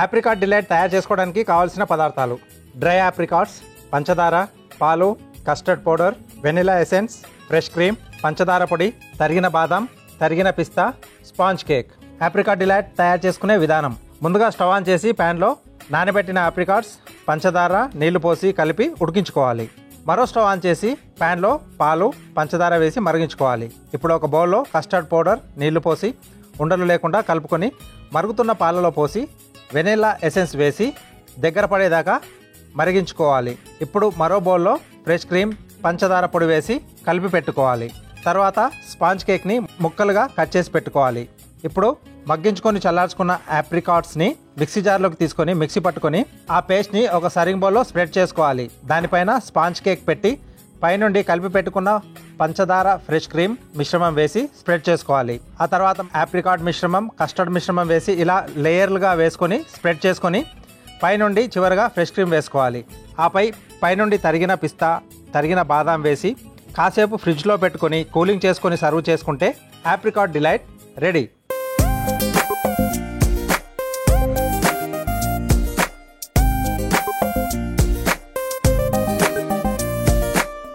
Apricot delight తయారు చేసుకోవడానికి కావాల్సిన పదార్థాలు: డ్రై ఆప్రికాట్స్, పంచదార, పాలు, custard powder, vanilla essence, fresh cream, పంచదార పొడి, తరిగిన బాదం, తరిగిన పిస్తా, స్పాంజ్ కేక్. ఆప్రికాట్ డిలైట్ తయారు చేసుకునే విధానం: ముందుగా స్టవ్ ఆన్ చేసి ప్యాన్లో నానబెట్టిన ఆప్రికాట్స్, పంచదార, నీళ్లు పోసి కలిపి ఉడికించుకోవాలి. మరో స్టవ్ ఆన్ చేసి ప్యాన్లో పాలు, పంచదార వేసి మరిగించుకోవాలి. ఇప్పుడు ఒక బౌల్లో కస్టర్డ్ పౌడర్, నీళ్లు పోసి ఉండలు లేకుండా కలుపుకొని మరుగుతున్న పాలలో పోసి వెనిలా ఎసెన్స్ వేసి దగ్గర పడేదాకా మరిగించుకోవాలి. ఇప్పుడు మరో బౌల్లో ఫ్రెష్ క్రీమ్, పంచదార పొడి వేసి కలిపి పెట్టుకోవాలి. తర్వాత స్పాంజ్ కేక్ని ముక్కలుగా కట్ చేసి పెట్టుకోవాలి. ఇప్పుడు మగ్గించుకొని చల్లార్చుకున్న ఆప్రికాట్స్ని మిక్సీ జార్లోకి తీసుకొని మిక్సీ పట్టుకొని ఆ పేస్ట్ని ఒక సర్వింగ్ బౌల్లో స్ప్రెడ్ చేసుకోవాలి. దానిపైన స్పాంజ్ కేక్ పెట్టి పైనుండి కలిపి పెట్టుకున్న పంచదార, ఫ్రెష్ క్రీమ్ మిశ్రమం వేసి స్ప్రెడ్ చేసుకోవాలి. ఆ తర్వాత ఆప్రికాట్ మిశ్రమం, కస్టర్డ్ మిశ్రమం వేసి ఇలా లేయర్లుగా వేసుకొని స్ప్రెడ్ చేసుకొని పైనుండి చివరిగా ఫ్రెష్ క్రీమ్ వేసుకోవాలి. ఆపై పైనుండి తరిగిన పిస్తా, తరిగిన బాదాం వేసి కాసేపు ఫ్రిడ్జ్లో పెట్టుకొని కూలింగ్ చేసుకొని సర్వ్ చేసుకుంటే ఆప్రికాట్ డిలైట్ రెడీ.